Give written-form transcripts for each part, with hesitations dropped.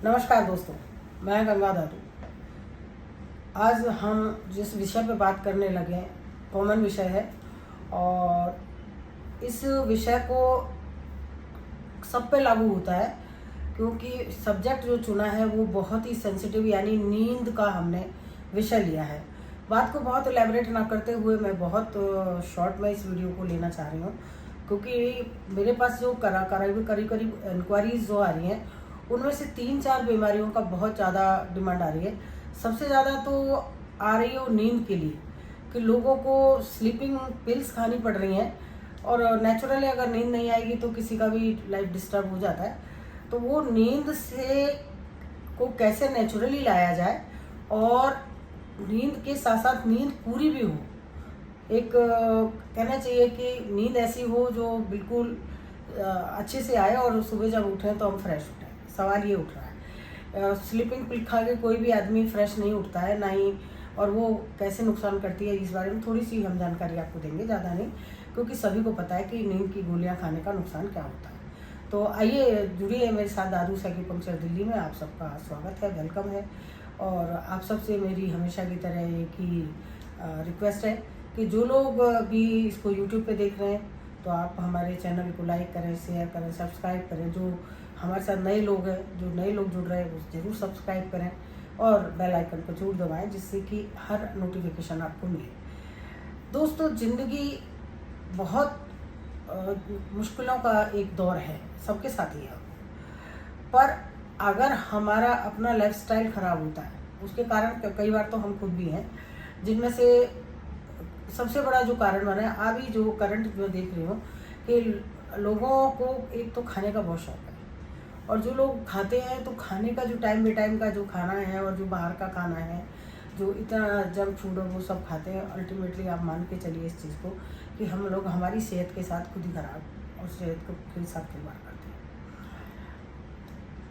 नमस्कार दोस्तों, मैं गंगा दादू। आज हम जिस विषय पे बात करने लगे हैं कॉमन विषय है और इस विषय को सब पे लागू होता है क्योंकि सब्जेक्ट जो चुना है वो बहुत ही सेंसिटिव यानी नींद का हमने विषय लिया है। बात को बहुत एलैबोरेट ना करते हुए मैं बहुत शॉर्ट में इस वीडियो को लेना चाह रही हूँ क्योंकि मेरे पास जो करीब इंक्वायरीज जो आ रही हैं उनमें से 3-4 बीमारियों का बहुत ज़्यादा डिमांड आ रही है। सबसे ज़्यादा तो आ रही है नींद के लिए कि लोगों को स्लीपिंग पिल्स खानी पड़ रही हैं और नेचुरली अगर नींद नहीं आएगी तो किसी का भी लाइफ डिस्टर्ब हो जाता है। तो वो नींद से को कैसे नेचुरली लाया जाए और नींद के साथ साथ नींद पूरी भी हो। एक कहना चाहिए कि नींद ऐसी हो जो बिल्कुल अच्छे से आए और सुबह जब उठें तो हम फ्रेश उठें। सवाल ये उठ रहा है। स्लीपिंग पिल खा के कोई भी आदमी फ्रेश नहीं उठता है ना ही, और वो कैसे नुकसान करती है इस बारे में थोड़ी सी हम जानकारी आपको देंगे, ज़्यादा नहीं, क्योंकि सभी को पता है कि नींद की गोलियां खाने का नुकसान क्या होता है। तो आइए जुड़िए मेरे साथ दादू एक्यूपंक्चर दिल्ली में। आप सबका स्वागत है, वेलकम है। और आप सबसे मेरी हमेशा की तरह एक ही रिक्वेस्ट है कि जो लोग भी इसको यूट्यूब पे देख रहे हैं तो आप हमारे चैनल को लाइक करें, शेयर करें, सब्सक्राइब करें। जो हमारे साथ नए लोग हैं, जो नए लोग जुड़ रहे हैं वो ज़रूर सब्सक्राइब करें और बेल आइकन को जरूर दबाएं जिससे कि हर नोटिफिकेशन आपको मिले। दोस्तों, ज़िंदगी बहुत मुश्किलों का एक दौर है, सबके साथ ही है। पर अगर हमारा अपना लाइफस्टाइल ख़राब होता है उसके कारण कई बार तो हम खुद भी हैं, जिनमें से सबसे बड़ा जो कारण बना है अभी जो करंट में देख रही हूँ कि लोगों को एक तो खाने का बहुत शौक है और जो लोग खाते हैं तो खाने का जो टाइम बे टाइम का जो खाना है और जो बाहर का खाना है, जो इतना जंक फूड है वो सब खाते हैं। अल्टीमेटली आप मान के चलिए इस चीज़ को कि हम लोग हमारी सेहत के साथ खुद ही खराब और सेहत के साथ खिलवाड़ करते हैं।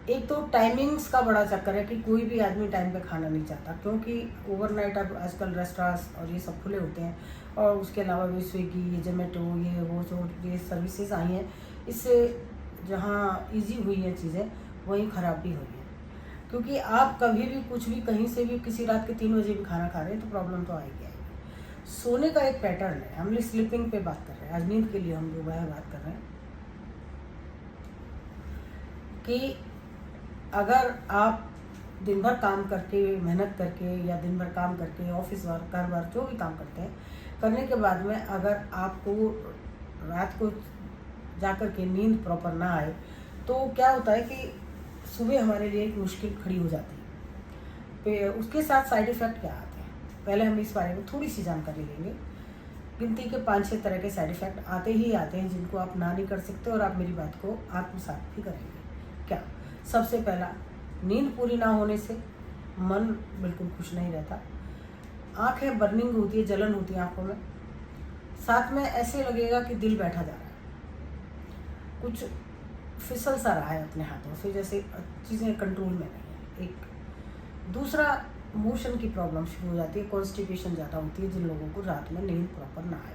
एक तो टाइमिंग्स का बड़ा चक्कर है कि कोई भी आदमी टाइम पे खाना नहीं चाहता क्योंकि ओवरनाइट अब आजकल रेस्टोरेंट्स और ये सब खुले होते हैं और उसके अलावा भी स्विगी, जोमेटो, ये वो जो ये सर्विसेज आई हैं, इससे जहाँ इजी हुई हैं चीज़ें वहीं ख़राब भी हुई है। क्योंकि आप कभी भी कुछ भी कहीं से भी किसी रात के 3 बजे भी खाना खा रहे हैं तो प्रॉब्लम तो आएगी आएगी। सोने का एक पैटर्न है, हम स्लीपिंग पे बात कर रहे हैं, आज नींद के लिए हम जो वह बात कर रहे हैं कि अगर आप दिन भर काम करके, मेहनत करके या दिन भर काम करके ऑफिस वर्क, घर वर्क, जो भी काम करते हैं, करने के बाद में अगर आपको रात को जाकर के नींद प्रॉपर ना आए तो क्या होता है कि सुबह हमारे लिए एक मुश्किल खड़ी हो जाती है। फिर उसके साथ साइड इफ़ेक्ट क्या आते हैं, पहले हम इस बारे में थोड़ी सी जानकारी लेंगे। गिनती के 5-6 तरह के साइड इफ़ेक्ट आते ही आते हैं जिनको आप ना नहीं कर सकते और आप मेरी बात को आत्मसात भी करेंगे। क्या? सबसे पहला, नींद पूरी ना होने से मन बिल्कुल खुश नहीं रहता, आँखें बर्निंग होती है, जलन होती है आँखों में, साथ में ऐसे लगेगा कि दिल बैठा जा रहा है, कुछ फिसल सा रहा है अपने हाथों से, जैसे चीज़ें कंट्रोल में नहीं है। एक दूसरा, मोशन की प्रॉब्लम शुरू हो जाती है, कॉन्स्टिपेशन ज़्यादा होती है जिन लोगों को रात में नींद प्रॉपर ना आए,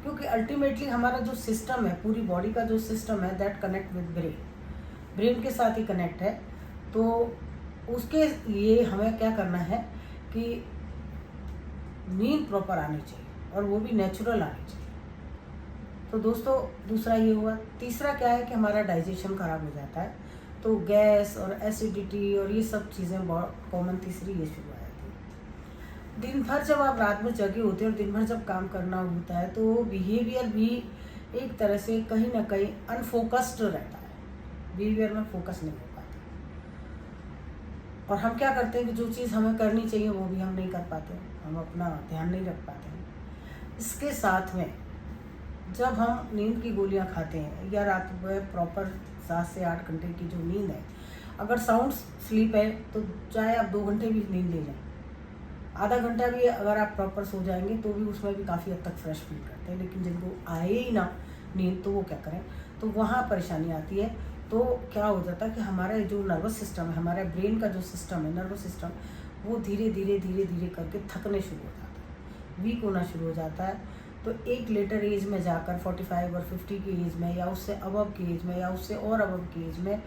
क्योंकि अल्टीमेटली हमारा जो सिस्टम है, पूरी बॉडी का जो सिस्टम है, दैट कनेक्ट विद ब्रेन के साथ ही कनेक्ट है। तो उसके लिए हमें क्या करना है कि नींद प्रॉपर आनी चाहिए और वो भी नेचुरल आनी चाहिए। तो दोस्तों, दूसरा ये हुआ। तीसरा क्या है कि हमारा डाइजेशन ख़राब हो जाता है, तो गैस और एसिडिटी और ये सब चीज़ें बहुत कॉमन। तीसरी ये शुरू आ जाती है। दिन भर जब आप रात में जगे होते हैं और दिन भर जब काम करना होता है तो बिहेवियर भी एक तरह से कहीं ना कहीं अनफोकस्ड रहता है, बिहेवियर में फोकस नहीं हो पाता और हम क्या करते हैं कि जो चीज़ हमें करनी चाहिए वो भी हम नहीं कर पाते, हम अपना ध्यान नहीं रख पाते हैं। इसके साथ में जब हम नींद की गोलियां खाते हैं या रात में प्रॉपर 7 से 8 घंटे की जो नींद है, अगर साउंड स्लीप है तो चाहे आप 2 घंटे भी नींद ले जाएं, आधा घंटा भी अगर आप प्रॉपर सो जाएंगे तो भी उसमें भी काफ़ी हद तक फ्रेश फील करते हैं। लेकिन जिनको आए ही ना नींद तो वो क्या करें, तो वहाँ परेशानी आती है। तो क्या हो जाता है कि हमारा जो नर्वस सिस्टम है, हमारे ब्रेन का जो सिस्टम है, नर्वस सिस्टम, वो धीरे धीरे करके थकने शुरू हो जाता है, वीक होना शुरू हो जाता है। तो एक लेटर एज में जाकर 45 और 50 की एज में या उससे अबव की एज में या उससे और अबव की एज में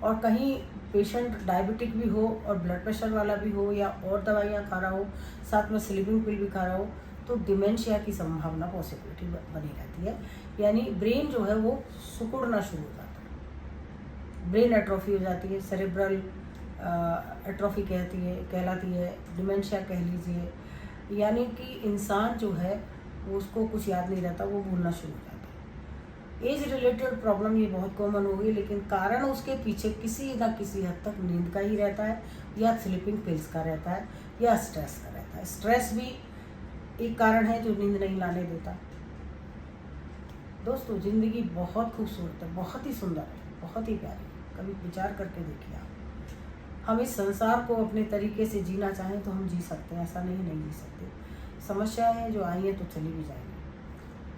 और कहीं पेशेंट डायबिटिक भी हो और ब्लड प्रेशर वाला भी हो या और दवाइयाँ खा रहा हो, साथ में स्लीपिंग पिल भी खा रहा हो, तो डिमेंशिया की संभावना पॉसिबिलिटी बनी रहती है। यानी ब्रेन जो है वो सिकुड़ना शुरू हो जाता है, ब्रेन एट्रोफी हो जाती है, सेरेब्रल एट्रोफी कहलाती है, डिमेंशिया कह लीजिए। यानी कि इंसान जो है उसको कुछ याद नहीं रहता, वो भूलना शुरू हो जाता है। एज रिलेटेड प्रॉब्लम ये बहुत कॉमन हो गई, लेकिन कारण उसके पीछे किसी न किसी हद तक नींद का ही रहता है, या स्लीपिंग पिल्स का रहता है, या स्ट्रेस का रहता है। स्ट्रेस भी एक कारण है जो नींद नहीं लाने देता। दोस्तों, ज़िंदगी बहुत खूबसूरत है, बहुत ही सुंदर है, बहुत ही प्यारी है। कभी विचार करके देखिए आप। हम इस संसार को अपने तरीके से जीना चाहें तो हम जी सकते हैं, ऐसा नहीं जी सकते। समस्याएं हैं जो आई हैं तो चली भी जाएंगी।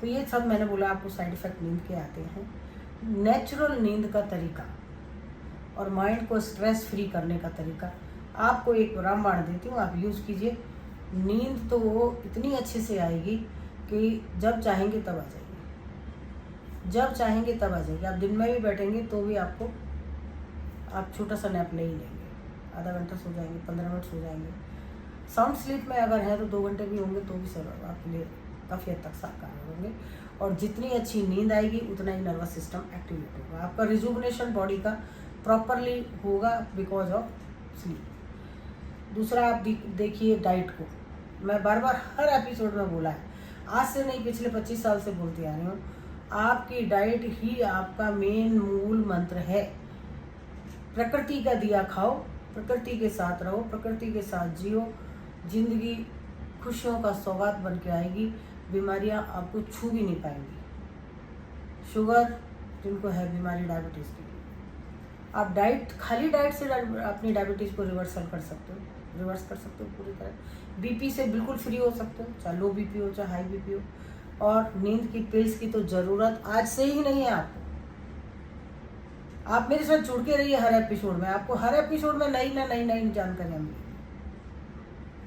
तो ये सब मैंने बोला आपको साइड इफ़ेक्ट नींद के आते हैं। नेचुरल नींद का तरीका और माइंड को स्ट्रेस फ्री करने का तरीका आपको एक रामबाण देती हूँ, आप यूज़ कीजिए। नींद तो इतनी अच्छे से आएगी कि जब चाहेंगे तब आ जाएगी, जब चाहेंगे तब आ जाएगी। आप दिन में भी बैठेंगे तो भी आपको, आप छोटा सा नैप ले ही लेंगे, आधा घंटा सो जाएंगे, 15 मिनट सो जाएंगे। साउंड स्लीप में अगर है तो 2 घंटे भी होंगे तो भी सर आपके लिए काफ़ी हद तक साकार होंगे। और जितनी अच्छी नींद आएगी उतना ही नर्वस सिस्टम एक्टिवेट होगा, आपका रिजुवनेशन बॉडी का प्रॉपरली होगा बिकॉज ऑफ स्लीप। दूसरा, आप देखिए डाइट को। मैं बार बार हर एपिसोड में बोला है, आज से नहीं पिछले 25 साल से बोलती आ रही हूँ, आपकी डाइट ही आपका मेन मूल मंत्र है। प्रकृति का दिया खाओ, प्रकृति के साथ रहो, प्रकृति के साथ जियो, जिंदगी खुशियों का सौगात बन के आएगी। बीमारियां आपको छू भी नहीं पाएंगी। शुगर जिनको है बीमारी डायबिटीज़ की, आप डाइट, खाली डाइट से अपनी डायबिटीज़ को रिवर्स कर सकते हो पूरी तरह। बीपी से बिल्कुल फ्री हो सकते हो, चाहे लो बीपी हो चाहे हाई बीपी हो। और नींद की पिल्स की तो ज़रूरत आज से ही नहीं है आपको। आप मेरे साथ जुड़ के रहिए हर एपिसोड में, आपको हर एपिसोड में नई जानकारियाँ मिलेंगी।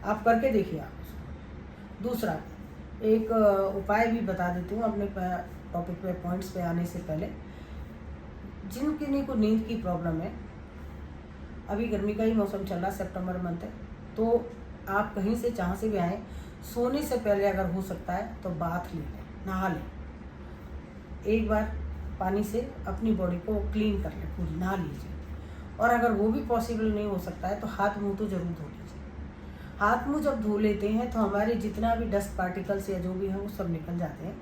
आप करके देखिए आप उसको। दूसरा, एक उपाय भी बता देती हूँ अपने टॉपिक पे, पॉइंट्स पे आने से पहले। जिन को नींद की प्रॉब्लम है, अभी गर्मी का ही मौसम चल रहा, सितंबर मंथ है, तो आप कहीं से जहाँ से भी आएँ, सोने से पहले अगर हो सकता है तो बाथ ले लें, नहा लें। एक बार पानी से अपनी बॉडी को क्लीन कर लें, पूरी नहा लीजिए। और अगर वो भी पॉसिबल नहीं हो सकता है तो हाथ मुंह तो जरूर धो लीजिए। हाथ मुंह जब धो लेते हैं तो हमारे जितना भी डस्ट पार्टिकल्स या जो भी है वो सब निकल जाते हैं।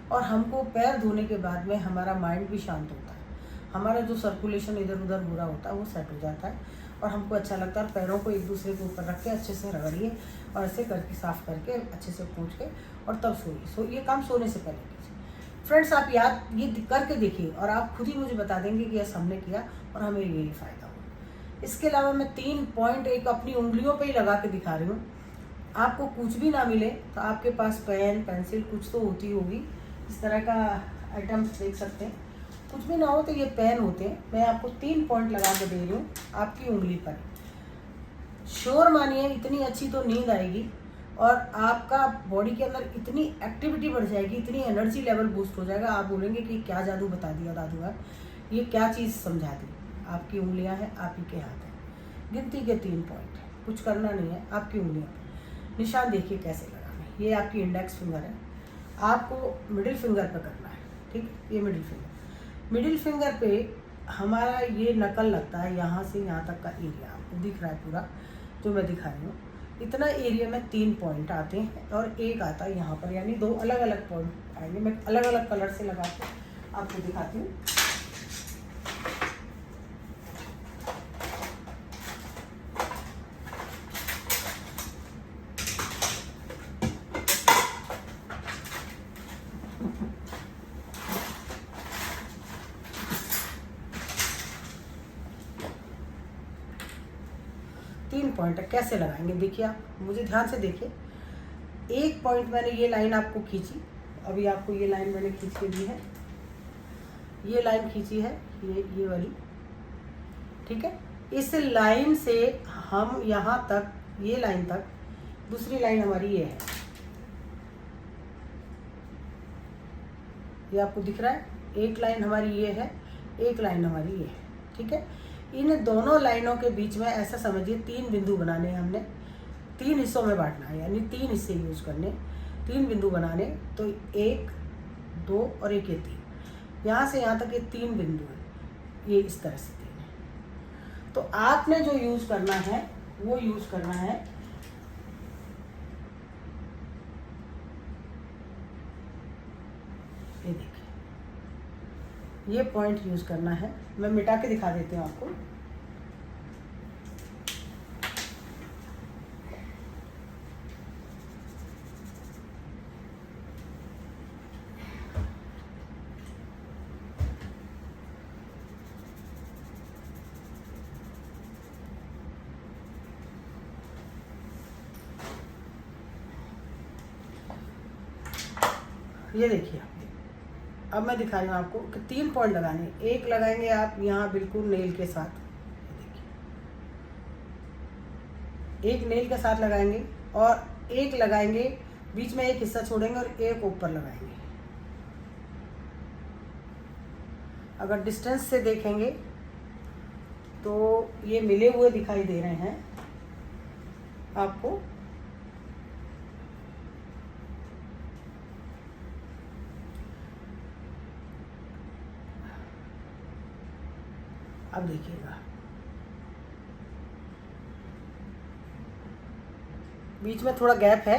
और हमको पैर धोने के बाद में हमारा माइंड भी शांत होता है, हमारा जो सर्कुलेशन इधर उधर हो रहा होता है वो सेट हो जाता है और हमको अच्छा लगता है। पैरों को एक दूसरे के ऊपर रख के अच्छे से रगड़िए और ऐसे करके साफ करके अच्छे से पोंछ के और तब सोइए। ये काम सोने से पहले कीजिए। फ्रेंड्स, आप याद ये करके देखिए और आप खुद ही मुझे बता देंगे कि यस हमने किया और हमें यही फ़ायदा हुआ। इसके अलावा मैं 3 पॉइंट एक अपनी उंगलियों पे ही लगा के दिखा रही हूँ। आपको कुछ भी ना मिले तो आपके पास पेन पेंसिल कुछ तो होती होगी, इस तरह का आइटम्स देख सकते हैं। कुछ भी ना हो तो ये पेन होते हैं। मैं आपको 3 पॉइंट लगा के दे रही हूँ आपकी उंगली पर। श्योर मानिए इतनी अच्छी तो नींद आएगी और आपका बॉडी के अंदर इतनी एक्टिविटी बढ़ जाएगी, इतनी एनर्जी लेवल बूस्ट हो जाएगा। आप बोलेंगे कि क्या जादू बता दिया दादू आप, ये क्या चीज़ समझा दी। आपकी उंगलियां हैं, आप ही के हाथ हैं। गिनती के 3 पॉइंट है, कुछ करना नहीं है। आपकी उंगलियों पर निशान देखिए कैसे लगाना है। ये आपकी इंडेक्स फिंगर है, आपको मिडिल फिंगर पे करना है, ठीक है। ये मिडिल फिंगर पे हमारा ये नकल लगता है, यहाँ से यहाँ तक का एरिया आपको दिख रहा है पूरा जो मैं दिखा रही हूँ। इतना एरिया में 3 पॉइंट आते हैं और एक आता है यहाँ पर, यानी 2 अलग अलग पॉइंट आएंगे। मैं अलग अलग कलर से लगा के आपको दिखाती हूँ। तीन पॉइंट कैसे लगाएंगे देखिए, आप मुझे ध्यान से देखिए। एक पॉइंट मैंने ये लाइन आपको खींची, अभी आपको ये लाइन मैंने खींच के दी है, ये लाइन खींची है, ये वाली, ठीक है। इस लाइन से हम यहाँ तक, ये लाइन तक, दूसरी लाइन हमारी ये है, ये आपको दिख रहा है। एक लाइन हमारी ये है, एक लाइन हमारी ये है, ठीक है। इन दोनों लाइनों के बीच में ऐसा समझिए 3 बिंदु बनाने हैं हमने, 3 हिस्सों में बांटना है, यानी 3 हिस्से यूज करने, 3 बिंदु बनाने। तो 1, 2 और एक ये 3, यहाँ से यहाँ तक ये 3 बिंदु हैं, ये इस तरह से 3 है। तो आपने जो यूज करना है वो यूज करना है ये देखिए, ये पॉइंट यूज करना है। मैं मिटा के दिखा देती हूँ आपको। ये देखिए, अब मैं दिखा रही हूँ आपको कि 3 पॉइंट लगाने। एक लगाएंगे आप यहाँ बिल्कुल नेल के साथ, देखिए एक नेल के साथ लगाएंगे, और एक लगाएंगे बीच में, एक हिस्सा छोड़ेंगे और एक ऊपर लगाएंगे। अगर डिस्टेंस से देखेंगे तो ये मिले हुए दिखाई दे रहे हैं आपको। अब देखिएगा, बीच में थोड़ा गैप है,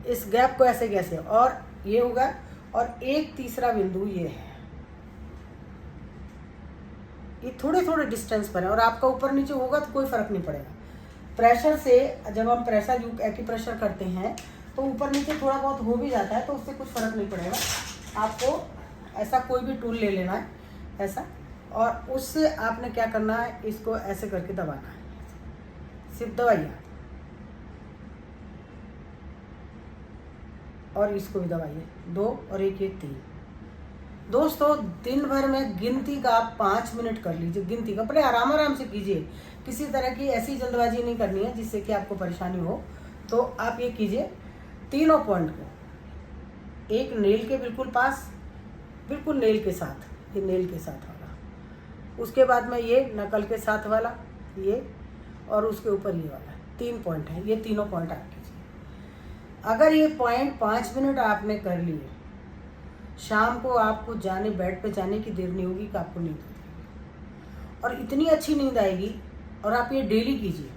इस गैप को ऐसे कैसे, और ये होगा, और एक तीसरा बिंदु ये है, ये थोड़े थोड़े डिस्टेंस पर है, और आपका ऊपर नीचे होगा तो कोई फर्क नहीं पड़ेगा। प्रेशर से जब हम प्रेशर एक्यूप्रेशर करते हैं तो ऊपर नीचे थोड़ा बहुत हो भी जाता है, तो उससे कुछ फर्क नहीं पड़ेगा। आपको ऐसा कोई भी टूल ले लेना है ऐसा, और उससे आपने क्या करना है, इसको ऐसे करके दबाना है, सिर्फ दबाइए, और इसको भी दबाइए, 2 और एक ये 3। दोस्तों दिन भर में गिनती का आप 5 मिनट कर लीजिए, गिनती का, बड़े आराम आराम से कीजिए, किसी तरह की ऐसी जल्दबाजी नहीं करनी है जिससे कि आपको परेशानी हो। तो आप ये कीजिए, तीनों पॉइंट को एक नेल के बिल्कुल पास, बिल्कुल नेल के साथ, ये नेल के साथ वाला, उसके बाद में ये नकल के साथ वाला ये, और उसके ऊपर ये वाला, 3 पॉइंट है, ये तीनों पॉइंट आप कीजिए। अगर ये पॉइंट 5 मिनट आपने कर लिए, शाम को आपको जाने बेड पे जाने की देर नहीं होगी कि आपको नींद आएगी, और इतनी अच्छी नींद आएगी। और आप ये डेली कीजिए,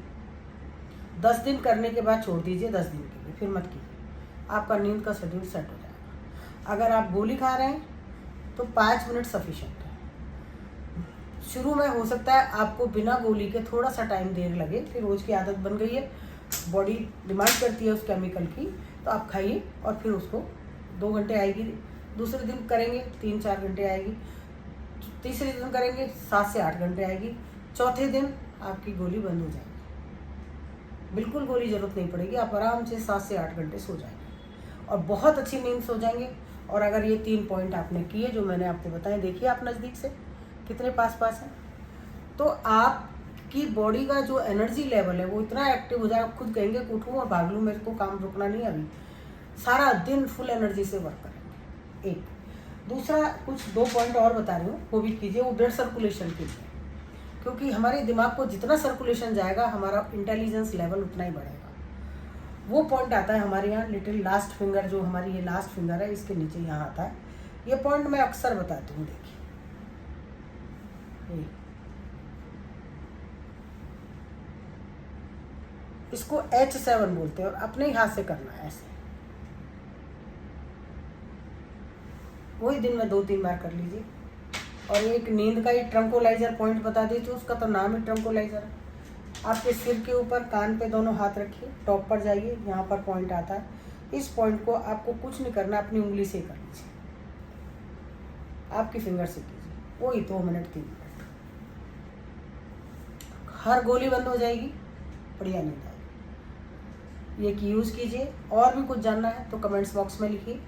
10 दिन करने के बाद छोड़ दीजिए, 10 दिन के लिए फिर मत कीजिए, आपका नींद का शेड्यूल सेट हो जाएगा। अगर आप गोली खा रहे हैं तो 5 मिनट सफिशिएंट है। शुरू में हो सकता है आपको बिना गोली के थोड़ा सा टाइम देर लगे, फिर रोज़ की आदत बन गई है, बॉडी डिमांड करती है उस केमिकल की, तो आप खाइए, और फिर उसको 2 घंटे आएगी, दूसरे दिन करेंगे 3-4 घंटे आएगी, तीसरे दिन करेंगे 7 से 8 घंटे आएगी, चौथे दिन आपकी गोली बंद हो जाएगी, बिल्कुल गोली ज़रूरत नहीं पड़ेगी, आप आराम से 7 से 8 घंटे सो जाएंगे, और बहुत अच्छी नींद सो जाएंगे। और अगर ये 3 पॉइंट आपने किए जो मैंने आपको बताए, देखिए आप नज़दीक से कितने पास पास हैं, तो आपकी बॉडी का जो एनर्जी लेवल है वो इतना एक्टिव हो जाएगा, खुद कहेंगे कि उठूँ और भाग लूँ, मेरे को काम रुकना नहीं, अभी सारा दिन फुल एनर्जी से वर्क करेंगे। एक दूसरा, कुछ 2 पॉइंट और बता रही हूँ, वो भी कीजिए, वो ब्लड सर्कुलेशन के लिए, क्योंकि हमारे दिमाग को जितना सर्कुलेशन जाएगा हमारा इंटेलिजेंस लेवल उतना ही बढ़ेगा। वो पॉइंट आता है हमारे यहाँ लिटिल लास्ट फिंगर, जो हमारी ये लास्ट फिंगर है इसके नीचे यहाँ आता है, ये पॉइंट मैं अक्सर बताती हूँ। देखिए इसको H7 बोलते हैं, और अपने ही हाथ से करना है ऐसे, वही दिन में 2-3 बार कर लीजिए। और एक नींद का ही ट्रंकोलाइजर पॉइंट बता दीजिए, उसका तो नाम ही ट्रंकोलाइजर है। आपके सिर के ऊपर कान पे दोनों हाथ रखिए, टॉप पर जाइए, यहाँ पर पॉइंट आता है, इस पॉइंट को आपको कुछ नहीं करना, अपनी उंगली से कर लीजिए, आपकी फिंगर से कीजिए, वही 2 मिनट 3 मिनट, हर गोली बंद हो जाएगी, बढ़िया नींद आएगी। ये की यूज़ कीजिए। और भी कुछ जानना है तो कमेंट्स बॉक्स में लिखिए।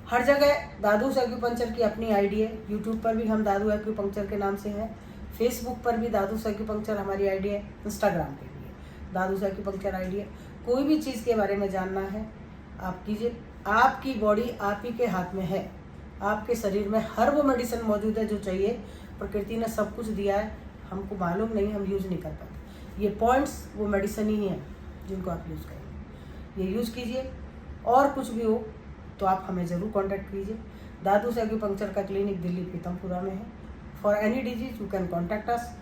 हर जगह दादूस एक्यूपंक्चर की अपनी आईडी है, यूट्यूब पर भी हम दादू एक्यूपंक्चर के नाम से हैं, फेसबुक पर भी दादूस एक्यूपंक्चर हमारी आईडी है, इंस्टाग्राम पे भी है दादूस एक्यूपंक्चर आईडी है। कोई भी चीज़ के बारे में जानना है आप कीजिए, आपकी बॉडी आप ही के हाथ में है, आपके शरीर में हर वो मेडिसिन मौजूद है जो चाहिए, प्रकृति ने सब कुछ दिया है, हमको मालूम नहीं, हम यूज़ नहीं कर पाते। ये पॉइंट्स वो मेडिसिन ही हैं जिनको आप यूज़ करेंगे, ये यूज़ कीजिए। और कुछ भी हो तो आप हमें ज़रूर कांटेक्ट कीजिए। दादूस एक्यूपंक्चर का क्लिनिक दिल्ली पीतमपुरा में है। For any disease you can contact us.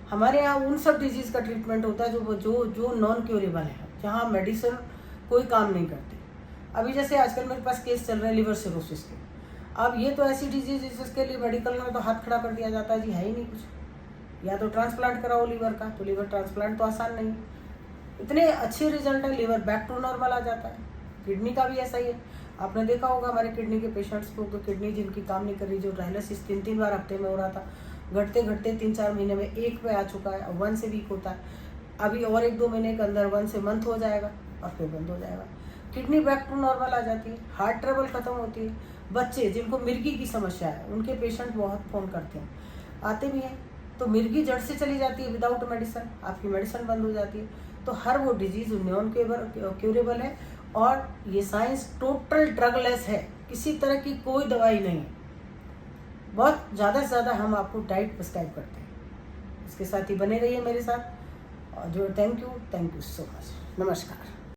हमारे यहाँ उन सब डिजीज़ का ट्रीटमेंट होता है जो जो जो नॉन क्योरेबल है, जहाँ मेडिसिन कोई काम नहीं करती। अभी जैसे आजकल मेरे पास केस चल रहे हैं लिवर सिरोसिस के। अब ये तो ऐसी डिजीज़ जिसके लिए मेडिकल में तो हाथ खड़ा कर दिया जाता है, जी है ही नहीं कुछ, या तो ट्रांसप्लांट कराओ लीवर का, तो लीवर ट्रांसप्लांट तो आसान नहीं है। इतने अच्छे रिजल्ट है, लीवर बैक टू नॉर्मल आ जाता है। किडनी का भी ऐसा ही है। आपने देखा होगा हमारे किडनी के पेशेंट्स को, तो किडनी जिनकी काम नहीं कर रही, जो डायलिसिस 3-3 बार हफ्ते में हो रहा था, घटते घटते 3-4 महीने में 1 पे आ चुका है, और 1 से वीक होता है। अभी और 1-2 महीने के अंदर 1 से मंथ हो जाएगा और फिर बंद हो जाएगा। किडनी बैक टू नॉर्मल आ जाती है, हार्ट ट्रबल खत्म होती है। बच्चे जिनको मिर्गी की समस्या है, उनके पेशेंट बहुत फ़ोन करते हैं, आते भी हैं, तो मिर्गी जड़ से चली जाती है विदाउट मेडिसिन, आपकी मेडिसिन बंद हो जाती है। तो हर वो डिजीज़ नॉन क्यूरेबल है, और ये साइंस टोटल ड्रगलेस है, किसी तरह की कोई दवाई नहीं है। बहुत ज़्यादा से ज़्यादा हम आपको डाइट प्रिस्क्राइब करते हैं। इसके साथ ही बने रहिए मेरे साथ, और जो थैंक यू सो मच। नमस्कार।